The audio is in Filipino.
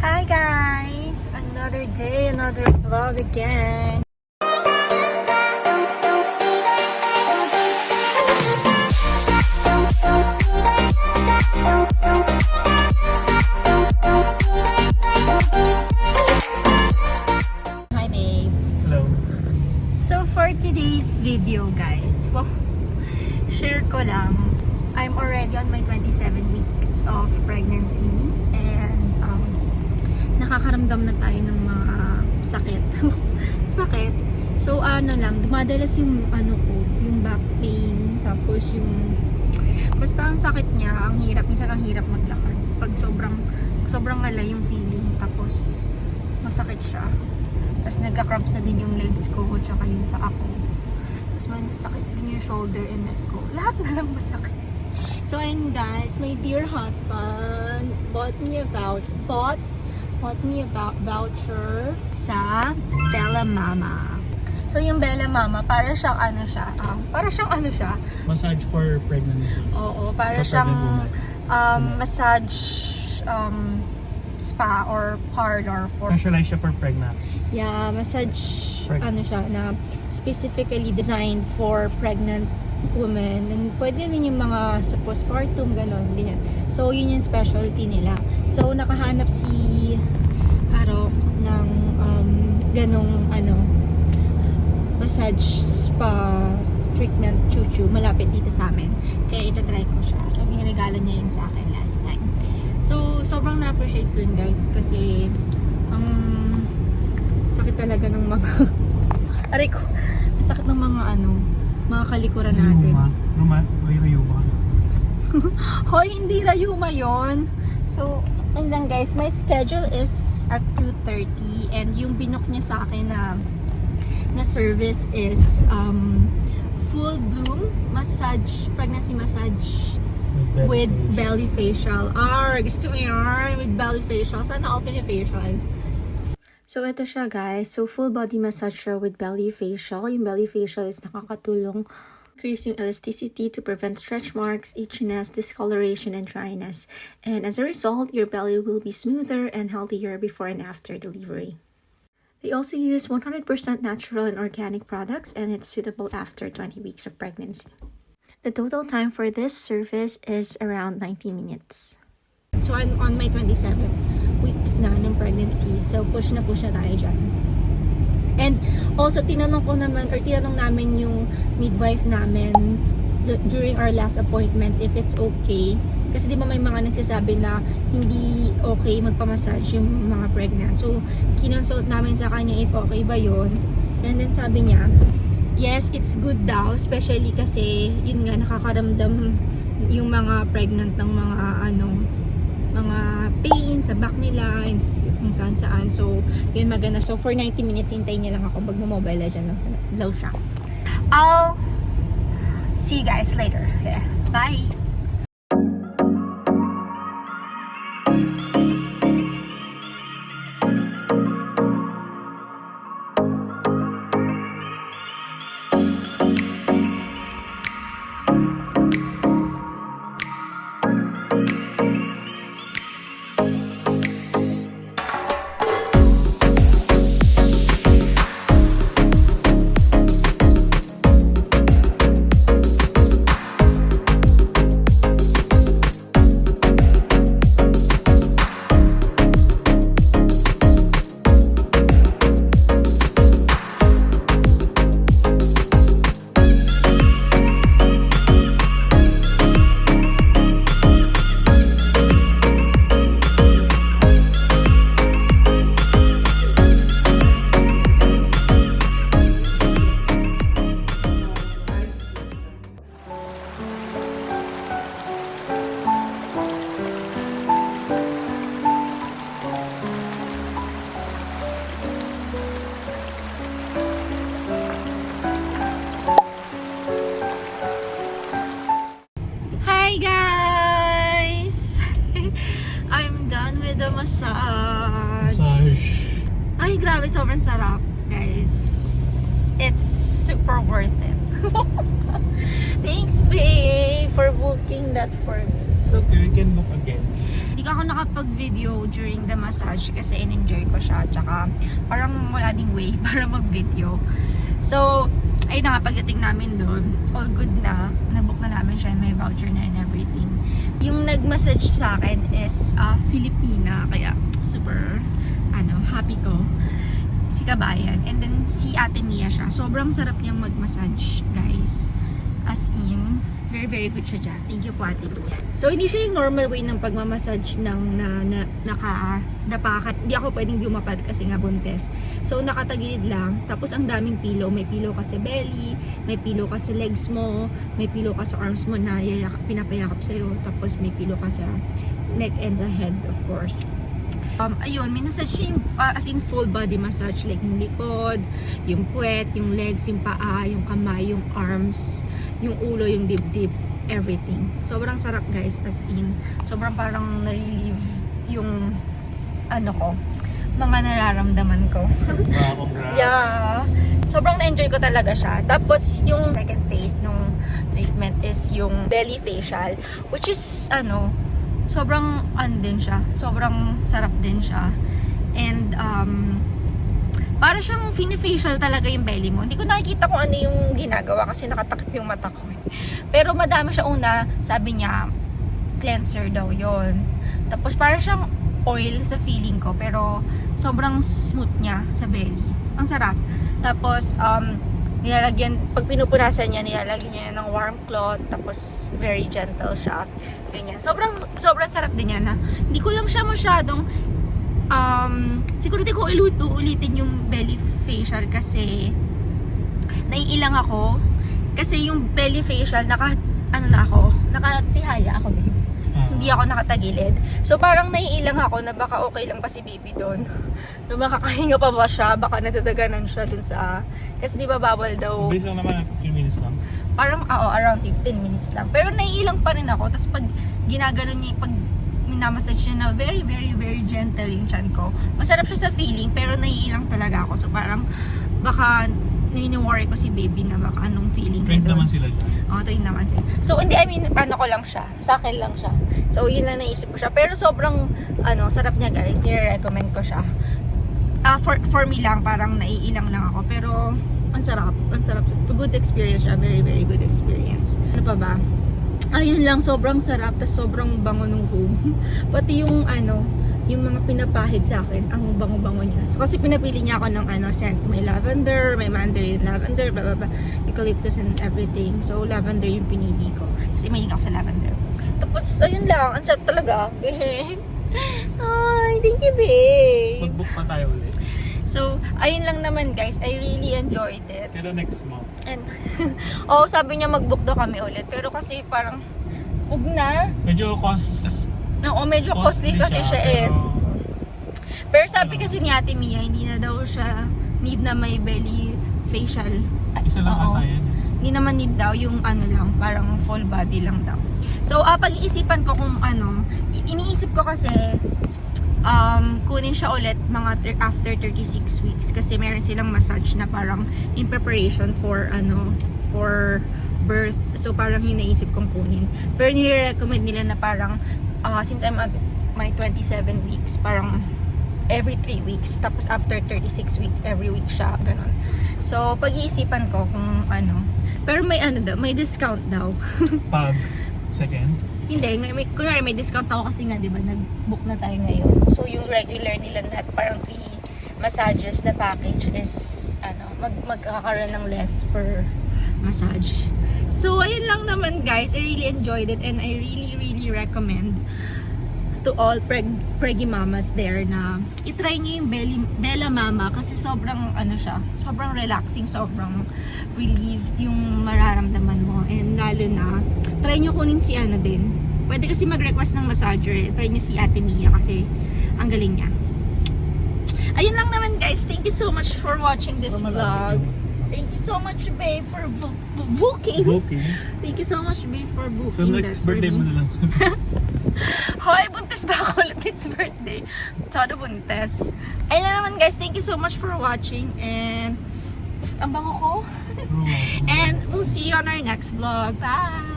Hi guys! Another day, another vlog again. Hi babe. Hello. So for today's video guys, wow, share ko lang. I'm already on my 27 weeks of pregnancy and nakakaramdam na tayo ng mga sakit. Sakit. So ano lang, dumadalas yung yung back pain, tapos yung basta ang sakit niya, ang hirap, minsan ang hirap maglakad. Pag sobrang alay yung feeling, tapos masakit siya. Tapos nagka-cramps na din yung legs ko, tsaka yung paa ko. Tapos masakit din yung shoulder and neck ko. Lahat na lang masakit. So ayun guys, my dear husband bought me a voucher sa Bella Mama. So yung Bella Mama, para siyang Massage for pregnancy. Oo, para For siyang pregnant massage spa or parlor for Specialized siya for pregnants. yeah, massage Pregnant. siya na specifically designed for pregnant women, and pwede rin yung mga sa postpartum, ganyan. So yun yung specialty nila. So nakahanap si Arok ng ganong massage spa treatment chuchu malapit dito sa amin. Kaya itatry ko siya. So binirigalo niya yun sa akin last time. So sobrang na-appreciate ko yun guys, kasi ang sakit talaga ng mga aray ko, ang sakit ng mga kalikuran natin. Rayuma. Hoy, hindi rayuma yon. So, ayun lang guys, my schedule is at 2:30 and yung binook niya sa akin na service is full bloom massage, pregnancy massage with belly facial. Gusto mo yun? With belly facial. Sana all facial. So, ito siya guys. So, full body massage siya with belly facial. Yung belly facial is nakakatulong increasing elasticity to prevent stretch marks, itchiness, discoloration, and dryness. And as a result, your belly will be smoother and healthier before and after delivery. They also use 100% natural and organic products, and it's suitable after 20 weeks of pregnancy. The total time for this service is around 90 minutes. So, I'm on my 27 weeks na ng pregnancy. So, push na tayo dyan. And also, tinanong namin yung midwife namin during our last appointment if it's okay. Kasi di ba may mga nagsasabi na hindi okay magpamassage yung mga pregnant. So, kinonsult namin sa kanya if okay ba yon. And then sabi niya, yes, it's good daw. Especially kasi, yun nga, nakakaramdam yung mga pregnant ng mga pain sa back nila and kung saan. So, yun maganda. So, for 90 minutes, hintayin niya lang ako pag mobile dyan ng low shock. I'll see you guys later. Yeah. Bye! Hi guys! I'm done with the massage. Ay, grabe, sobrang sarap, guys. It's super worth it. Thanks, babe, for booking that for me. So, you can book again. Hindi ako nakapag-video during the massage kasi in-enjoy ko siya. Tsaka parang wala ding way para mag-video. So, ay nakapagdating namin doon. All good na. Nabook na namin siya. May voucher na and everything. Yung nag-massage sa akin is Filipina. Kaya super happy ko. Si Kabayan. And then si Ate Mia siya. Sobrang sarap niyang mag-massage, guys. As in, very, very good siya dyan. Thank you po, Ate Mia. So, hindi siya yung normal way ng pagmamassage ng naka-dapakan. Hindi ako pwedeng lumapad kasi nga buntes. So, nakatagilid lang. Tapos, ang daming pillow. May pillow ka sa belly, may pillow ka sa legs mo, may pillow ka sa arms mo na pinapayakap sa'yo. Tapos, may pillow ka sa neck and sa head, of course. Ayun, may massage siya as in full body massage, like yung likod, yung puwet, yung legs, yung paa, yung kamay, yung arms, yung ulo, yung dibdib, everything. Sobrang sarap, guys, as in. Sobrang parang na-relieve yung mga nararamdaman ko. Wow, congrats. Yeah. Sobrang na-enjoy ko talaga siya. Tapos, yung second phase nung treatment is yung belly facial, which is, sobrang din siya. Sobrang sarap din siya. And, para siyang fini-facial talaga yung belly mo. Hindi ko nakikita kung ano yung ginagawa kasi nakatakip yung mata ko. Pero madami siya una, sabi niya, cleanser daw yon. Tapos para siyang oil sa feeling ko. Pero sobrang smooth niya sa belly. Ang sarap. Tapos, nilalagyan, pag pinupunasan niya, nilalagyan niya ng warm cloth, tapos very gentle siya. Ganyan. Sobrang sarap din niya na hindi ko lang siya masyadong siguro di ko uulitin yung belly facial kasi naiilang ako. Kasi yung belly facial, nakatihaya ako, babe. Hindi ako nakatagilid. So parang naiilang ako na baka okay lang pa si baby doon. Na makakahinga pa ba siya, baka nadadaganan siya dun sa... Kasi di ba bawal daw... Base lang naman, 15 minutes lang. Parang, around 15 minutes lang. Pero naiilang pa rin ako. Tapos pag ginaganon niya, pag minamassage niya na very, very, very gentle yung chan ko. Masarap siya sa feeling, pero naiilang talaga ako. So parang, baka nini-worry ko si baby na baka anong feeling Trained niya doon. naman sila dyan. Oo, trained naman sila. So, hindi, ko lang siya. Sa akin lang siya. So, yun na naisip ko siya. Pero sobrang, sarap niya, guys. Nire-recommend ko siya. For me lang, parang naiilang lang ako. Pero, ang sarap. Ang sarap. Good experience siya. Very, very good experience. Ano pa ba? Ayun lang, sobrang sarap. Tas sobrang bango ng room. Pati yung, yung mga pinapahid sa akin, ang bango-bango niya. So, kasi pinapili niya ako ng scent. May lavender, may mandarin lavender, blah, blah, blah, eucalyptus and everything. So, lavender yung pinili ko. Kasi mahilig ako sa lavender. Tapos, ayun lang. Ang sarap talaga. Ay, thank you, babe. Mag-book pa tayo ulit. So, ayun lang naman, guys. I really enjoyed it. Pero next month. And, sabi niya mag-book daw kami ulit. Pero kasi parang, huwag na. Medyo cost... Medyo costly kasi siya Pero sabi ano? kasi ni Ate Mia, hindi na daw siya need na may belly facial. Isa lang ata yan. Hindi naman need daw yung lang, parang full body lang daw. So, pag-iisipan ko kung iniisip ko kasi kunin siya ulit mga after 36 weeks kasi meron silang massage na parang in preparation for for birth. So, parang yung naisip kong kunin. Pero nire-recommend nila na parang since I'm at my 27 weeks, parang every 3 weeks. Tapos after 36 weeks, every week siya. Ganon. So, pag-iisipan ko kung Pero may daw, may discount daw. Pag second? Hindi, kunwari may discount ako kasi nga, di ba, nag-book na tayo ngayon. So, yung regular nila na parang 3 massages na package is, magkakaroon ng less per massage. So, ayun lang naman, guys. I really enjoyed it and I really, really recommend to all preggy mamas there na itry nyo yung Bella Mama kasi sobrang, sobrang relaxing, sobrang relieved yung mararamdaman mo. And lalo na, try nyo kunin si din. Pwede kasi mag-request ng massager. Try nyo si Ate Mia kasi ang galing niya. Ayun lang naman, guys. Thank you so much for watching this vlog. Thank you so much, babe, for booking. Thank you so much, babe, for booking. So next birthday mo na lang. Hoy, buntis ba ako ulit this birthday? Todo buntis. Ayun lang naman, guys. Thank you so much for watching. And, ang bango ko. And we'll see you on our next vlog. Bye!